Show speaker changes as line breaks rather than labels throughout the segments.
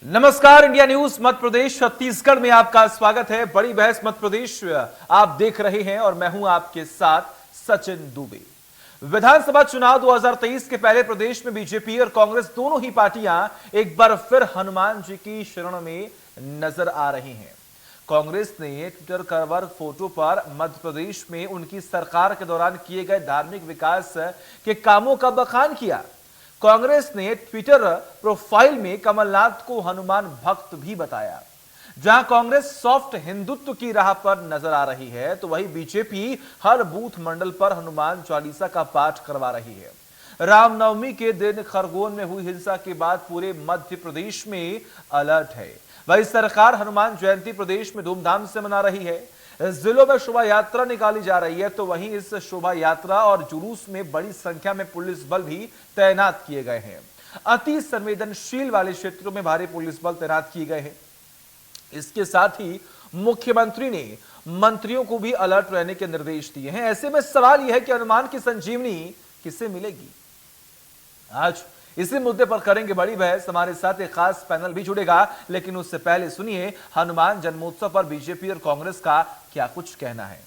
नमस्कार, India news Madhya Pradesh Chhattisgarh में आपका स्वागत है। बड़ी बहस मध्य प्रदेश आप देख रहे हैं और मैं हूं आपके साथ सचिन दुबे। विधानसभा चुनाव 2023 के पहले प्रदेश में बीजेपी और कांग्रेस दोनों ही पार्टियां एक बार फिर हनुमान जी की शरण में नजर आ रही हैं। कांग्रेस ने ट्विटर कवर फोटो पर मध्य प्रदेश में उनकी सरकार के दौरान किए गए धार्मिक विकास के कामों का बखान किया। कांग्रेस ने ट्विटर प्रोफाइल में कमलनाथ को हनुमान भक्त भी बताया। जहां कांग्रेस सॉफ्ट हिंदुत्व की राह पर नजर आ रही है, तो वहीं बीजेपी हर बूथ मंडल पर हनुमान चालीसा का पाठ करवा रही है। रामनवमी के दिन खरगोन में हुई हिंसा के बाद पूरे मध्य प्रदेश में अलर्ट है। वही सरकार हनुमान जयंती प्रदेश में धूमधाम से मना रही है। जिलों में शोभा यात्रा निकाली जा रही है, तो वहीं इस शोभा यात्रा और जुलूस में बड़ी संख्या में पुलिस बल भी तैनात किए गए हैं। अति संवेदनशील वाले क्षेत्रों में भारी पुलिस बल तैनात किए गए हैं। इसके साथ ही मुख्यमंत्री ने मंत्रियों को भी अलर्ट रहने के निर्देश दिए हैं। ऐसे में सवाल यह है कि हनुमान की संजीवनी किसे मिलेगी? आज इसी मुद्दे पर करेंगे बड़ी बहस। हमारे साथ एक खास पैनल भी जुड़ेगा, लेकिन उससे पहले सुनिए हनुमान जन्मोत्सव पर बीजेपी और कांग्रेस का क्या कुछ कहना है।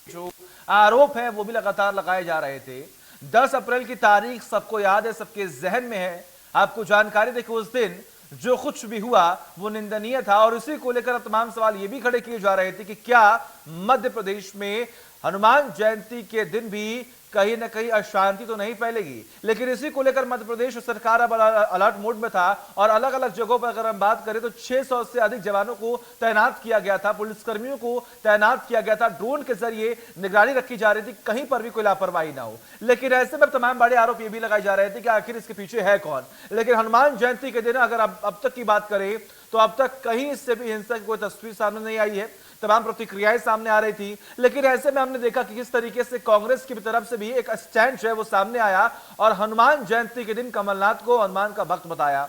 जो आरोप है वो भी लगातार लगाए जा रहे थे। 10 अप्रैल की तारीख सबको याद है, सबके जहन में है। आपको जानकारी दें कि उस दिन जो कुछ भी हुआ वो निंदनीय था और इसी को लेकर तमाम सवाल ये भी खड़े किए जा रहे थे कि क्या मध्य प्रदेश में हनुमान जयंती के दिन भी कहीं ना कहीं अशांति तो नहीं फैलेगी। लेकिन इसी को लेकर मध्य प्रदेश सरकार अब अलर्ट मोड में था और अलग अलग जगहों पर अगर हम बात करें तो 600 से अधिक जवानों को तैनात किया गया था, पुलिसकर्मियों को तैनात किया गया था। ड्रोन के जरिए निगरानी रखी जा रही थी, कहीं पर भी कोई लापरवाही ना हो। लेकिन ऐसे में तमाम बड़े आरोप ये भी लगाए जा रहे थे कि आखिर इसके पीछे है कौन। लेकिन हनुमान जयंती के दिन अगर अब तक की बात करें तो अब तक कहीं इससे भी हिंसा की कोई तस्वीर सामने नहीं आई है। तमाम प्रतिक्रियाएं सामने आ रही थी। लेकिन ऐसे में हमने देखा कि किस तरीके से कांग्रेस की तरफ से भी एक स्टैंड है वो सामने आया और हनुमान जयंती के दिन कमलनाथ को हनुमान का भक्त बताया।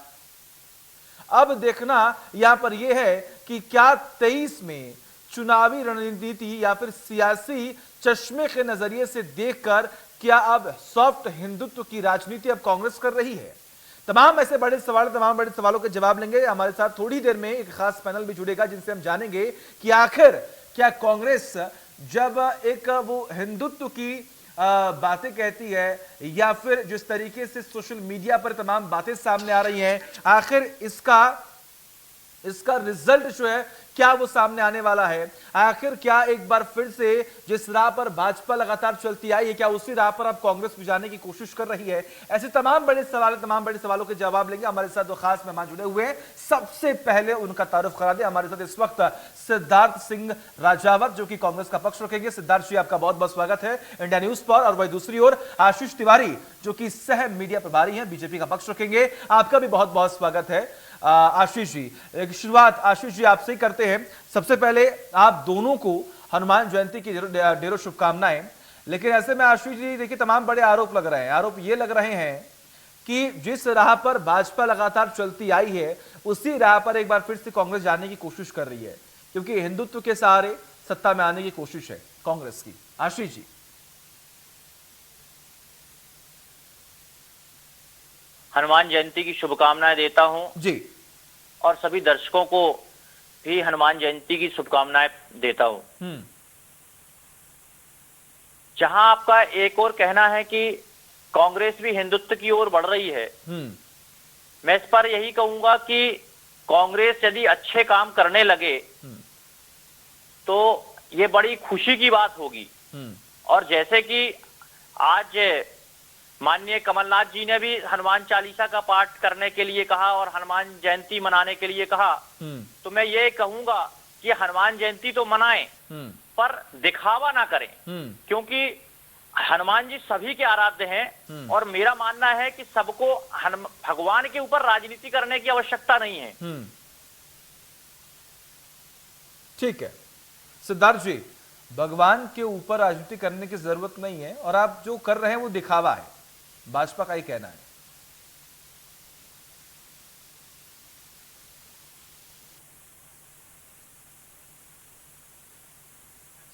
अब देखना यहां पर यह है कि क्या 23 में चुनावी रणनीति या फिर सियासी चश्मे के नजरिए से देखकर क्या अब सॉफ्ट हिंदुत्व की राजनीति अब कांग्रेस कर रही है? तमाम ऐसे बड़े सवाल, तमाम बड़े सवालों के जवाब लेंगे। हमारे साथ थोड़ी देर में एक खास पैनल भी जुड़ेगा जिनसे हम जानेंगे कि आखिर क्या कांग्रेस जब एक वो हिंदुत्व की बातें कहती है या फिर जिस तरीके से सोशल मीडिया पर तमाम बातें सामने आ रही हैं, आखिर इसका रिजल्ट जो है क्या वो सामने आने वाला है? आखिर क्या एक बार फिर से जिस राह पर भाजपा लगातार चलती आई है, क्या उसी राह पर अब कांग्रेस भी जाने की कोशिश कर रही है? ऐसे तमाम बड़े सवालों के जवाब लेंगे। हमारे साथ दो खास मेहमान जुड़े हुए हैं। सबसे पहले उनका तारुफ करा दे। हमारे साथ इस वक्त सिद्धार्थ सिंह राजावत जो कि कांग्रेस का पक्ष रखेंगे। सिद्धार्थ जी, आपका बहुत बहुत स्वागत है इंडिया न्यूज पर। और वही दूसरी ओर आशीष तिवारी जो कि सह मीडिया प्रभारी हैं, बीजेपी का पक्ष रखेंगे। आपका भी बहुत बहुत स्वागत है। आशीष जी, एक शुरुआत आशीष जी आपसे ही करते हैं। सबसे पहले आप दोनों को हनुमान जयंती की ढेरों शुभकामनाएं। लेकिन ऐसे में आशीष जी देखिए, तमाम बड़े आरोप लग रहे हैं। आरोप ये लग रहे हैं कि जिस राह पर भाजपा लगातार चलती आई है उसी राह पर एक बार फिर से कांग्रेस जाने की कोशिश कर रही है, क्योंकि हिंदुत्व के सहारे सत्ता में आने की कोशिश है कांग्रेस की। आशीष जी।
हनुमान जयंती की शुभकामनाएं देता हूं
जी।
और सभी दर्शकों को भी हनुमान जयंती की शुभकामनाएं देता हूं। जहां आपका एक और कहना है कि कांग्रेस भी हिंदुत्व की ओर बढ़ रही है, मैं इस पर यही कहूंगा कि कांग्रेस यदि अच्छे काम करने लगे तो ये बड़ी खुशी की बात होगी। और जैसे कि आज माननीय कमलनाथ जी ने भी हनुमान चालीसा का पाठ करने के लिए कहा और हनुमान जयंती मनाने के लिए कहा, तो मैं ये कहूंगा कि हनुमान जयंती तो मनाएं पर दिखावा ना करें, क्योंकि हनुमान जी सभी के आराध्य हैं और मेरा मानना है कि सबको भगवान के ऊपर राजनीति करने की आवश्यकता नहीं है।
ठीक है सिद्धार्थ जी, भगवान के ऊपर राजनीति करने की जरूरत नहीं है और आप जो कर रहे हैं वो दिखावा है, भाजपा का ही कहना है।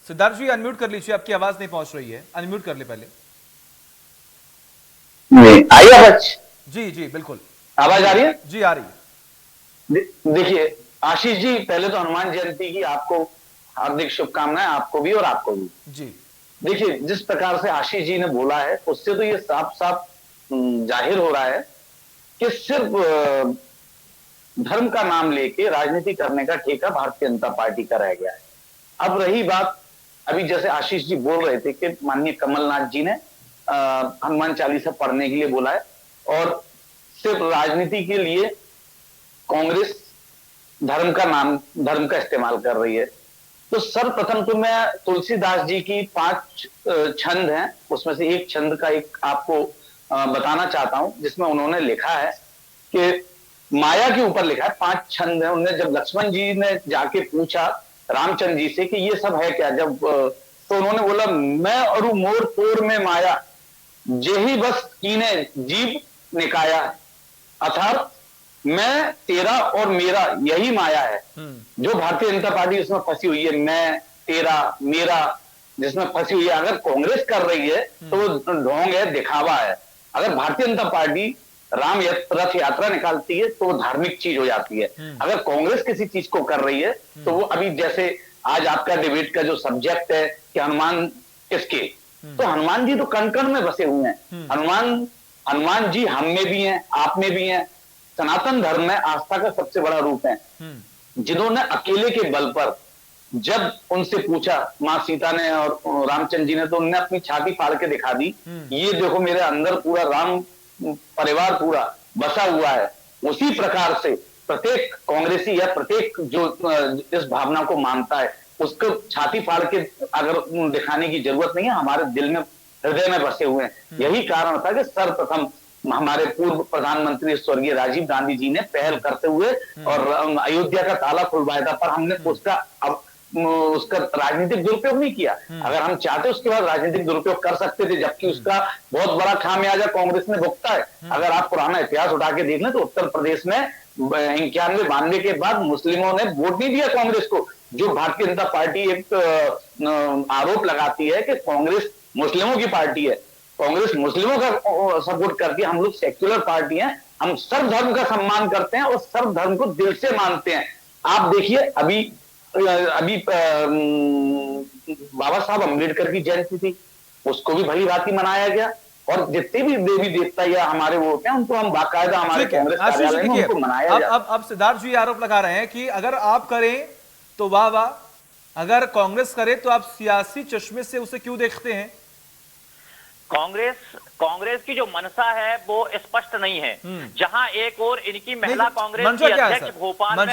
सिद्धार्थ जी अनम्यूट कर लीजिए, आपकी आवाज नहीं पहुंच रही है, अनम्यूट कर ले पहले।
आई आवाज?
जी जी बिल्कुल
आवाज आ रही है?
जी आ रही है।
देखिए आशीष जी, पहले तो हनुमान जयंती की आपको हार्दिक शुभकामनाएं, आपको भी और आपको भी।
जी
देखिए जिस प्रकार से आशीष जी ने बोला है उससे तो ये साफ साफ जाहिर हो रहा है कि सिर्फ धर्म का नाम लेके राजनीति करने का ठेका भारतीय जनता पार्टी का रह गया है। अब रही बात, अभी जैसे आशीष जी बोल रहे थे कि माननीय कमलनाथ जी ने हनुमान चालीसा पढ़ने के लिए बोला है और सिर्फ राजनीति के लिए कांग्रेस धर्म का इस्तेमाल कर रही है। तो सर्वप्रथम तो मैं तुलसीदास जी की 5 छंद हैं, उसमें से एक छंद का एक आपको बताना चाहता हूं, जिसमें उन्होंने लिखा है कि माया के ऊपर लिखा है, 5 छंद हैं। उन्होंने जब लक्ष्मण जी ने जाके पूछा रामचंद्र जी से कि ये सब है क्या, जब तो उन्होंने बोला मैं अरु मोर तोर में माया, जेही बस कीने जीव निकाया, अर्थात मैं तेरा और मेरा यही माया है। जो भारतीय जनता पार्टी इसमें फंसी हुई है, मैं तेरा मेरा जिसमें फंसी हुई है, अगर कांग्रेस कर रही है तो वो ढोंग है, दिखावा है। अगर भारतीय जनता पार्टी राम रथ यात्रा निकालती है तो वो धार्मिक चीज हो जाती है। अगर कांग्रेस किसी चीज को कर रही है तो वो अभी जैसे आज आपका डिबेट का जो सब्जेक्ट है कि हनुमान किसके, तो हनुमान जी तो कण कण में बसे हुए हैं। हनुमान जी हम में भी हैं, आप में भी हैं। सनातन धर्म में आस्था का सबसे बड़ा रूप है, जिन्होंने अकेले के बल पर, जब उनसे पूछा मां सीता ने और रामचंद्र जी ने, तो उन्होंने अपनी छाती फाड़ के दिखा दी, ये देखो मेरे अंदर पूरा राम परिवार पूरा बसा हुआ है। उसी प्रकार से प्रत्येक कांग्रेसी या प्रत्येक जो इस भावना को मानता है उसको छाती फाड़ के अगर दिखाने की जरूरत नहीं है, हमारे दिल में हृदय में बसे हुए हैं। यही कारण था कि सर्वप्रथम हमारे पूर्व प्रधानमंत्री स्वर्गीय राजीव गांधी जी ने पहल करते हुए और अयोध्या का ताला खुलवाया था, पर हमने उसका राजनीतिक दुरुपयोग नहीं किया। अगर हम चाहते उसके बाद राजनीतिक दुरुपयोग कर सकते थे, जबकि उसका बहुत बड़ा खामियाजा कांग्रेस ने भुगता है। अगर आप पुराना इतिहास उठा के देख लें तो उत्तर प्रदेश में 91-92 के बाद मुस्लिमों ने वोट नहीं दिया कांग्रेस को। जो भारतीय जनता पार्टी एक आरोप लगाती है कि कांग्रेस मुस्लिमों की पार्टी है, कांग्रेस मुस्लिमों का सपोर्ट करती है। हम लोग सेक्युलर पार्टी हैं, हम सर्व धर्म का सम्मान करते हैं और सर्व धर्म को दिल से मानते हैं। आप देखिए अभी बाबा साहब अम्बेडकर की जयंती थी, उसको भी भली भांति मनाया गया और जितने भी देवी देवता या हमारे वो होते हैं उनको हम बाकायदा हमारे कांग्रेस कार्यालय में उनको मनाया जाए।
अब सिद्धार्थ जी आरोप लगा रहे हैं कि अगर आप करें तो वाह वाह, अगर कांग्रेस करे तो आप सियासी चश्मे से उसे क्यों देखते हैं?
कांग्रेस की जो मनसा है वो स्पष्ट नहीं है। जहां एक और इनकी महिला कांग्रेस की अध्यक्ष भोपाल में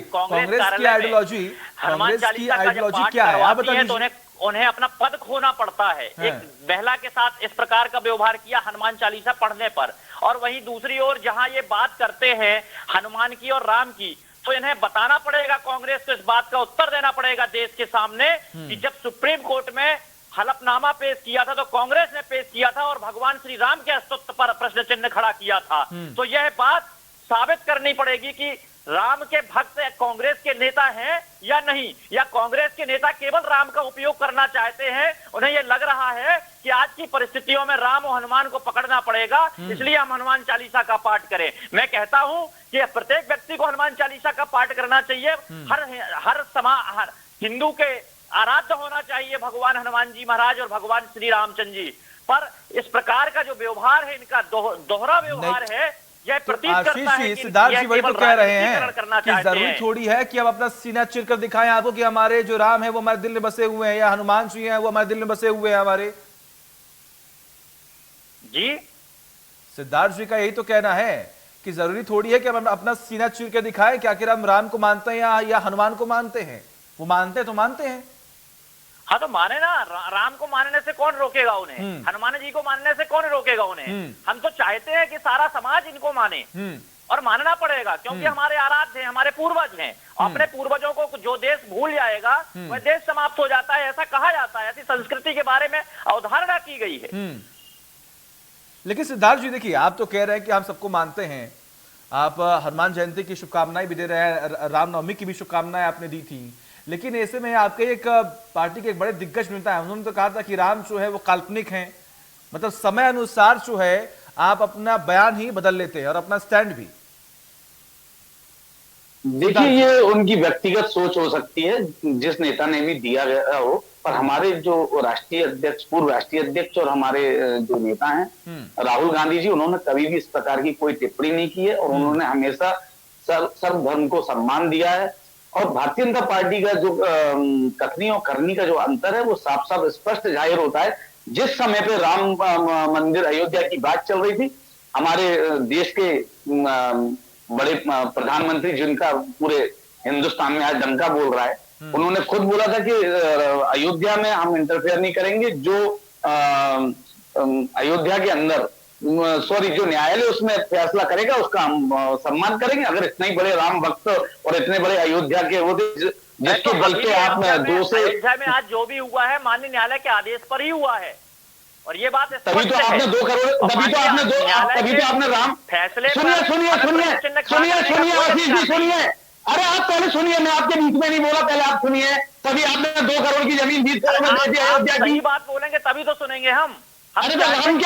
कांग्रेस की आइडियोलॉजी
हनुमान चालीसा का जब पाठ करवाती है तो उन्हें अपना पद खोना पड़ता है। एक महिला के साथ इस प्रकार का व्यवहार किया हनुमान चालीसा पढ़ने पर, और वहीं दूसरी ओर जहां ये बात करते हैं हनुमान की और राम की, तो इन्हें बताना पड़ेगा, कांग्रेस को इस बात का उत्तर देना पड़ेगा देश के सामने कि जब सुप्रीम कोर्ट में हलफनामा पेश किया था तो कांग्रेस ने पेश किया था और भगवान श्री राम के अस्तित्व पर प्रश्न चिन्ह खड़ा किया था। तो यह बात साबित करनी पड़ेगी कि राम के भक्त कांग्रेस के नेता हैं या नहीं, या कांग्रेस के नेता केवल राम का उपयोग करना चाहते हैं। उन्हें यह लग रहा है कि आज की परिस्थितियों में राम और हनुमान को पकड़ना पड़ेगा, इसलिए हम हनुमान चालीसा का पाठ करें। मैं कहता हूं कि प्रत्येक व्यक्ति को हनुमान चालीसा का पाठ करना चाहिए। हर हिंदू के आराध्य होना चाहिए भगवान हनुमान जी महाराज और भगवान श्री रामचंद्र जी। पर इस प्रकार का जो व्यवहार है इनका दोहरा व्यवहार है, यह
तो
प्रतीत
आशीष
करता है
जी,
कि
सिद्धार्थ
यह
जी वही तो
केवल
कह रहे
राजनीतिकरण करना
हैं कि
चाहते
जरूरी
हैं।
थोड़ी है कि हम अपना सीना चीर कर दिखाएं आपको कि हमारे जो राम है वो हमारे दिल में बसे हुए हैं, या हनुमान जी हैं वो हमारे दिल में बसे हुए हैं हमारे।
जी
सिद्धार्थ जी का यही तो कहना है कि जरूरी थोड़ी है कि हम अपना सीना चीर के दिखाएं कि आखिर हम राम को मानते हैं या हनुमान को मानते हैं। वो मानते हैं तो मानते हैं।
हाँ तो माने ना, राम को मानने से कौन रोकेगा उन्हें, हनुमान जी को मानने से कौन रोकेगा उन्हें। हम तो चाहते हैं कि सारा समाज इनको माने और मानना पड़ेगा, क्योंकि हमारे आराध्य हैं, हमारे पूर्वज हैं। अपने पूर्वजों को जो देश भूल जाएगा वह देश समाप्त हो जाता है, ऐसा कहा जाता है, ऐसी संस्कृति के बारे में अवधारणा की गई है।
लेकिन सिद्धार्थ जी देखिए, आप तो कह रहे हैं कि हम सबको मानते हैं, आप हनुमान जयंती की शुभकामनाएं भी दे रहे हैं, रामनवमी की भी शुभकामनाएं आपने दी थी, लेकिन ऐसे में आपके एक पार्टी के एक बड़े दिग्गज नेता है, उन्होंने तो कहा था कि राम जो है वो काल्पनिक हैं, मतलब समय अनुसार जो है आप अपना बयान ही बदल लेते हैं और अपना स्टैंड भी।
देखिए, ये उनकी व्यक्तिगत सोच हो सकती है, जिस नेता ने भी दिया गया हो, पर हमारे जो राष्ट्रीय अध्यक्ष, पूर्व राष्ट्रीय अध्यक्ष और हमारे जो नेता हैं राहुल गांधी जी, उन्होंने कभी भी इस प्रकार की कोई टिप्पणी नहीं की है और उन्होंने हमेशा सर्व धर्म को सम्मान दिया है। और भारतीय जनता पार्टी का जो कथनी और करनी का जो अंतर है वो साफ साफ स्पष्ट जाहिर होता है। जिस समय पे राम मंदिर अयोध्या की बात चल रही थी, हमारे देश के बड़े प्रधानमंत्री, जिनका पूरे हिंदुस्तान में आज डंका बोल रहा है, उन्होंने खुद बोला था कि अयोध्या में हम इंटरफेयर नहीं करेंगे, जो अयोध्या के अंदर जो न्यायालय उसमें फैसला करेगा उसका हम सम्मान करेंगे। अगर इतने ही बड़े राम भक्त और इतने बड़े अयोध्या के वो जिसके बल पे आप दो से
अयोध्या में आज जो भी हुआ है माननीय न्यायालय के आदेश पर ही हुआ है, और ये बात
तभी तो आपने 2 करोड़, तभी तो आपने राम
फैसले
सुनिए आशीष जी सुनिए, अरे आप पहले सुनिए, मैं आपके बीच में नहीं बोला, पहले आप सुनिए। तभी आपने 2 करोड़ की जमीन 20 करोड़ में दे दी अयोध्या की।
बात बोलेंगे तभी तो सुनेंगे हम।
अरे तो राम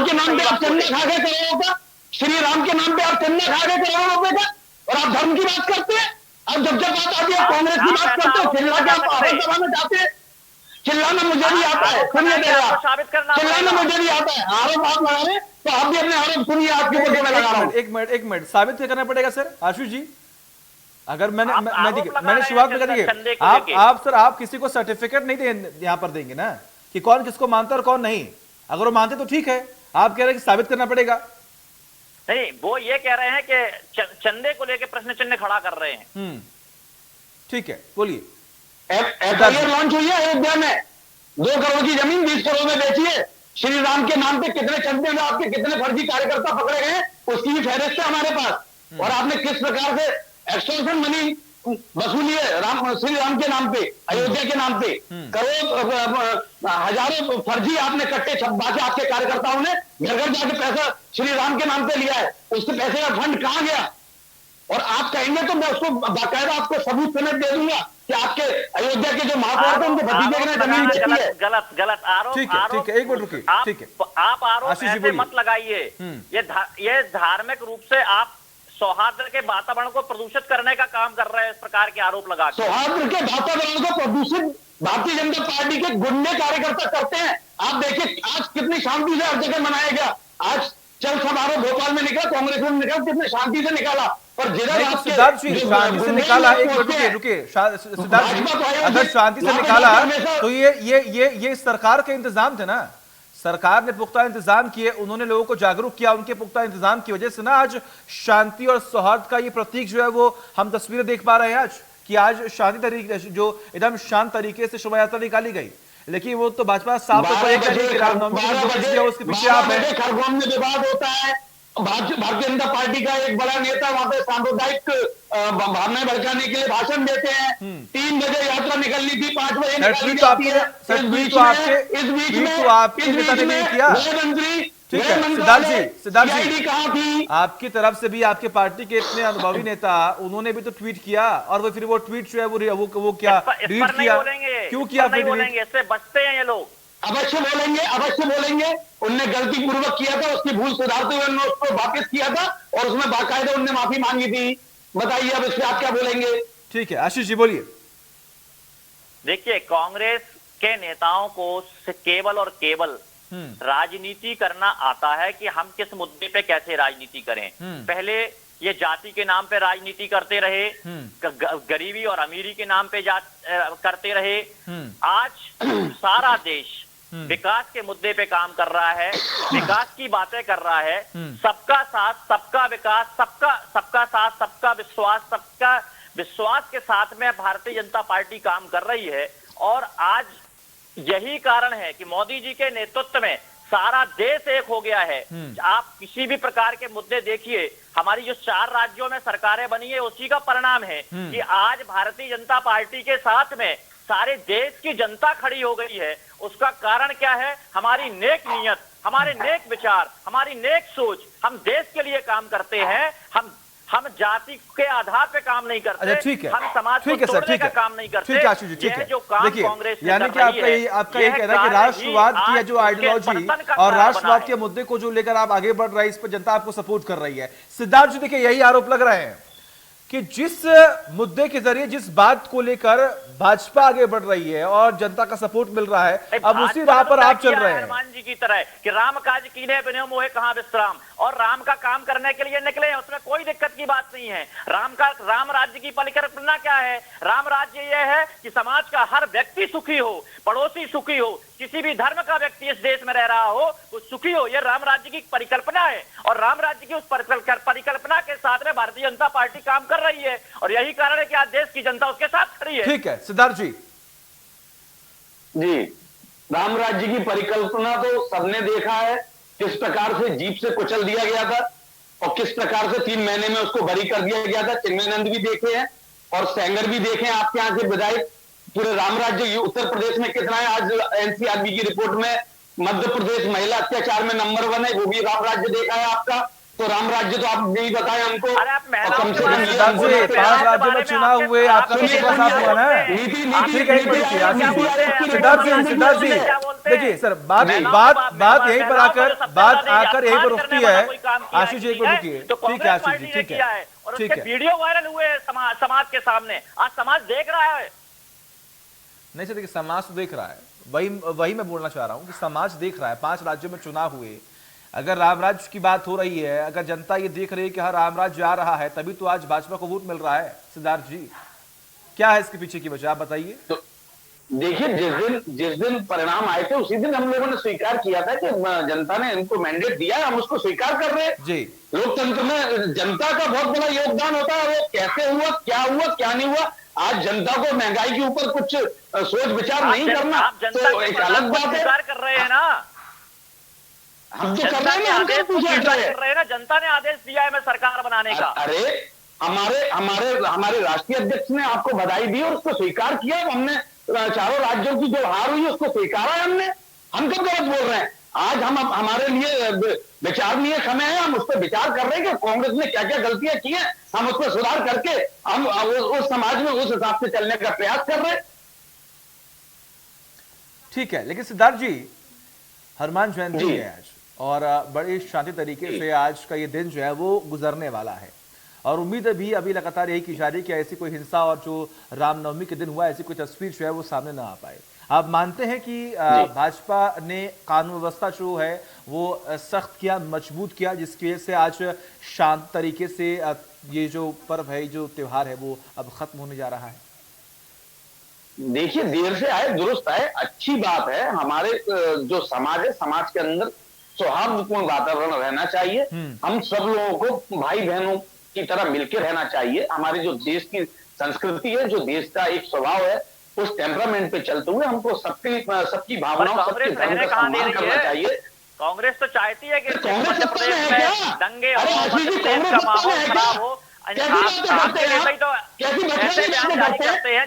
के नाम पे आप चंदा खा गए करोड़ों का, श्री राम के नाम पे आप चंदा खा गए करोड़ों रुपए का, और आप धर्म की बात करते हैं। अब जब बात आती है कांग्रेस की बात करते हैं, चिल्ला के आप आरोप लगाना चाहते हैं। चिल्लाना मुझे भी आता है, सुनिए चिल्लाना मुझे भी आता है। आरोप आप लगा रहे तो आप भी अपने आरोप सुनिए, आपके ऊपर मैं लगा रहा हूँ।
एक मिनट साबित क्या करना पड़ेगा सर आशीष जी? अगर मैंने शुरुआत में कहा देखिए, आप सर आप किसी को सर्टिफिकेट नहीं यहाँ पर देंगे ना कि कौन किसको मानता है और कौन नहीं। अगर वो मानते तो ठीक है, आप कह रहे हैं कि साबित करना पड़ेगा।
नहीं, वो ये कह रहे हैं कि चंदे को लेकर प्रश्न चिन्ह खड़ा कर रहे हैं।
ठीक है, बोलिए।
FIR लॉन्च हुई है अयोध्या में, 2 करोड़ की जमीन 20 करोड़ में बेची है। श्री राम के नाम पे कितने चंदे में आपके कितने फर्जी कार्यकर्ता पकड़े गए, उसकी भी फहरिस्त है हमारे पास। और आपने किस प्रकार से एक्सटॉर्शन मनी वसूली है श्री राम के नाम पे, अयोध्या के नाम पे, करोड़ हजारों फर्जी आपने कट्टे छपवा के आपके कार्यकर्ताओं ने घर घर जाके पैसा श्री राम के नाम पे लिया है। उसके पैसे का फंड कहां गया? और आप कहेंगे तो मैं उसको बाकायदा आपको सबूत समेत दे दूंगा कि आपके अयोध्या के जो महापौर थे उनके भतीजे ने जमीन बेची है।
गलत आरोप।
ठीक है, एक मिनट रुकिए। ठीक है,
आप आरोप ऐसे मत लगाइए। ये धार्मिक रूप से आप सौहार्द के वातावरण को प्रदूषित करने का काम कर रहे हैं, इस प्रकार के आरोप लगा।
सौहार्द के वातावरण को प्रदूषित भारतीय जनता पार्टी के गुंडे कार्यकर्ता करते हैं। आप देखिए आज कितनी शांति से हर जगह मनाया गया। आज चल समारोह भोपाल में निकला, कांग्रेस में निकला, कितने शांति से निकाला। पर
सिद्धार्थ जी शांति से निकाला, एक मिनट रुकिए सिद्धार्थ जी, अगर शांति से निकाला तो ये सरकार के इंतजाम थे ना, सरकार ने पुख्ता इंतजाम किए, उन्होंने लोगों को जागरूक किया, उनके पुख्ता इंतजाम की वजह से ना आज शांति और सौहार्द का ये प्रतीक जो है वो हम तस्वीरें देख पा रहे हैं आज, कि आज शांति तरीके जो एकदम शांत तरीके से शोभा यात्रा निकाली गई। लेकिन वो तो भाजपा साफ उसके पीछे आप हैं।
खरगोन में विवाद होता है, भारतीय जनता पार्टी का एक बड़ा नेता वहां पे सांप्रदायिक भावनाएं भड़काने के लिए भाषण देते हैं। 3 बजे यात्रा निकलनी थी, 5 बजे निकलनी जाती है। इस बीच में गृह मंत्री सिद्धार्थ जी कहाँ थी?
आपकी तरफ से भी आपके पार्टी के इतने अनुभवी नेता, उन्होंने भी तो ट्वीट किया, और वो फिर वो ट्वीट जो है वो क्या डिलीट किया, क्यों किया? फिर
इससे बचते हैं ये लोग।
अवश्य बोलेंगे। उनने गलती पूर्वक किया था, उसकी भूल सुधारते हुए उन्होंने उसको वापस किया था और उसमें बाकायदा उनने माफी मांगी थी। बताइए अब इस पे आप क्या बोलेंगे?
ठीक है आशीष जी बोलिए।
देखिए, कांग्रेस के नेताओं को केवल और केवल राजनीति करना आता है कि हम किस मुद्दे पे कैसे राजनीति करें। पहले ये जाति के नाम पे राजनीति करते रहे, गरीबी और अमीरी के नाम पे करते रहे। आज सारा देश विकास के मुद्दे पे काम कर रहा है, विकास की बातें कर रहा है। सबका साथ, सबका विकास, सबका साथ, सबका विश्वास के साथ में भारतीय जनता पार्टी काम कर रही है। और आज यही कारण है कि मोदी जी के नेतृत्व में सारा देश एक हो गया है। आप किसी भी प्रकार के मुद्दे देखिए, हमारी जो 4 राज्यों में सरकारें बनी है उसी का परिणाम है कि आज भारतीय जनता पार्टी के साथ में सारे देश की जनता खड़ी हो गई है। उसका कारण क्या है? हमारी नेक नीयत, हमारे नेक विचार, हमारी नेक सोच। हम देश के लिए काम करते हैं, हम जाति के आधार पे काम नहीं करते।
अच्छा, ठीक है,
हम समाज को तोड़ने का काम नहीं करते।
ठीक है आशीष जी, ठीक है।
जो काम
देखिए,
कांग्रेस
यानी कि आपका ये कहना है कि राष्ट्रवाद की जो आइडियोलॉजी और राष्ट्रवाद के मुद्दे को जो लेकर आप आगे बढ़ रहे हैं, इस पर जनता आपको सपोर्ट कर रही है। सिद्धार्थ जी, देखिए यही आरोप लग रहे हैं कि जिस मुद्दे के जरिए, जिस बात को लेकर भाजपा आगे बढ़ रही है और जनता का सपोर्ट मिल रहा है, अब उसी राह पर आप चल रहे हैं।
हनुमान जी की तरह कि राम काज कीन्हे बिनु मोहे कहां विश्राम, और राम का काम करने के लिए निकले हैं, उसमें कोई दिक्कत की बात नहीं है। राम राज्य की परिकल्पना क्या है? राम राज्य यह है कि समाज का हर व्यक्ति सुखी हो, पड़ोसी सुखी हो, किसी भी धर्म का व्यक्ति इस देश में रह रहा हो वो सुखी हो। यह राम राज्य की परिकल्पना है और राम राज्य की उस परिकल्पना के साथ में भारतीय जनता पार्टी काम कर रही है और यही कारण है कि आज देश की जनता उसके साथ खड़ी है।
ठीक है सिद्धार्थ जी।
जी, राम राज्य की परिकल्पना तो सबने देखा है, किस प्रकार से जीप से कुचल दिया गया था और किस प्रकार से 3 महीने में उसको बरी कर दिया गया था। चिन्मयानंद भी देखे हैं और सेंगर भी देखे हैं, आपके यहां से विधायक। पूरे राम राज्य उत्तर प्रदेश में कितना है? आज एनसीआरबी की रिपोर्ट में मध्य प्रदेश महिला अत्याचार में नंबर 1 है, वो भी राम राज्य देखा है आपका। तो राम राज्य तो आप नहीं बताए हमको।
अरे आप
कम से कम
5 राज्यों में चुनाव हुए, आपका तो सुबह साफ हुआ ना। सिद्धार्थ जी देखिए सर, बात यहीं पर आकर यहीं पर रुकती है। आशीष जी पर रुकिए। ठीक है आशीष जी, ठीक है,
और उसके वीडियो वायरल हुए समाज के सामने, आज समाज देख रहा है।
नहीं सर, देखिए समाज तो देख रहा है, वही मैं बोलना चाह रहा हूं कि समाज देख रहा है। 5 राज्यों में चुनाव हुए, अगर रामराज्य की बात हो रही है, अगर जनता ये देख रही है कि हाँ रामराज्य आ रहा है, तभी तो आज भाजपा को वोट मिल रहा है। सिद्धार्थ जी, क्या है इसके पीछे की वजह, आप बताइए।
तो देखिए, जिस दिन परिणाम आए थे उसी दिन हम लोगों ने स्वीकार किया था कि जनता ने इनको मैंडेट दिया है, हम उसको स्वीकार कर रहे हैं
जी।
लोकतंत्र में जनता का बहुत बड़ा योगदान होता है। वो कैसे हुआ, क्या नहीं हुआ, आज जनता को महंगाई के ऊपर कुछ सोच विचार नहीं करना तो एक अलग बात है।
कर रहे हैं ना,
हम तो कर रहे हैं, हम
कर रहे हैं ना, जनता ने आदेश दिया है मैं सरकार बनाने का।
अरे हमारे राष्ट्रीय अध्यक्ष ने आपको बधाई दी और उसको स्वीकार किया। हमने चारों राज्यों की जो हार हुई उसको स्वीकारा है हमने। हम कब गलत बोल रहे हैं? आज हम हमारे लिए विचारणीय समय है, हम उस पर विचार कर रहे हैं कि कांग्रेस ने क्या क्या गलतियां की हैं, हम उस पर सुधार करके हम उस समाज में उस हिसाब से चलने का प्रयास कर रहे हैं।
ठीक है, लेकिन सिद्धार्थ जी, हनुमान जयंती है आज और बड़ी शांति तरीके से आज का ये दिन जो है वो गुजरने वाला है और उम्मीद भी अभी लगातार यही की जा रही है कि ऐसी कोई हिंसा और जो रामनवमी के दिन हुआ ऐसी कोई तस्वीर जो है वो सामने ना आ पाए। आप मानते हैं कि भाजपा ने कानून व्यवस्था जो है वो सख्त किया, मजबूत किया, जिसकी वजह से आज शांत तरीके से ये जो पर्व है, जो त्योहार है वो अब खत्म होने जा रहा है?
देखिए, देर से आए दुरुस्त आए, अच्छी बात है। हमारे जो समाज है, समाज के अंदर सौहार्दपूर्ण वातावरण रहना चाहिए। हम सब लोगों को भाई बहनों की तरह मिलकर रहना चाहिए। हमारे जो देश की संस्कृति है, जो देश का एक स्वभाव है, उस टेम्परामेंट पे चलते हुए हमको सबकी भावनाओं, सबके धर्म का सम्मान करना चाहिए।
कांग्रेस तो चाहती है कि
कांग्रेस सत्ता में है क्या?
दंगे
अरे आशीष जी, कांग्रेस सत्ता में है क्या? कैसी बातें करते हैं आप? कैसी बातें करते हैं?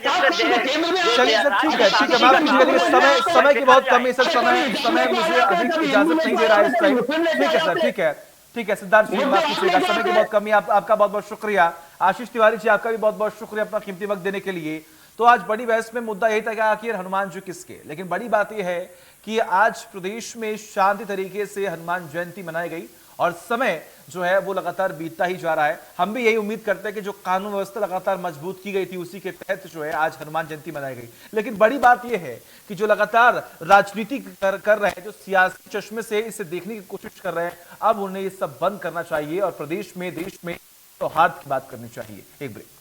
चलिए सर, ठीक है, माफ कीजिएगा, समय की बहुत कमी सर, समय मुझे अधिक इजाजत नहीं दे रहा है इस टाइम। ठीक है सर, ठीक है सिद्धार्थ जी, माफ कीजिएगा, समय की बहुत कमी। आपका बहुत बहुत शुक्रिया। आशीष तिवारी जी, आपका भी बहुत बहुत शुक्रिया अपना कीमती वक्त देने के लिए। तो आज बड़ी बहस में मुद्दा यही था कि आखिर हनुमान जी किसके, लेकिन बड़ी बात यह है कि आज प्रदेश में शांति तरीके से हनुमान जयंती मनाई गई और समय जो है वो लगातार बीतता ही जा रहा है। हम भी यही उम्मीद करते हैं कि जो कानून व्यवस्था लगातार मजबूत की गई थी उसी के तहत जो है आज हनुमान जयंती मनाई गई। लेकिन बड़ी बात यह है कि जो लगातार राजनीति कर रहे हैं, जो सियासी चश्मे से इसे देखने की कोशिश कर रहे हैं, अब उन्हें ये सब बंद करना चाहिए और प्रदेश में, देश में सौहार्द की बात करनी चाहिए। एक ब्रेक।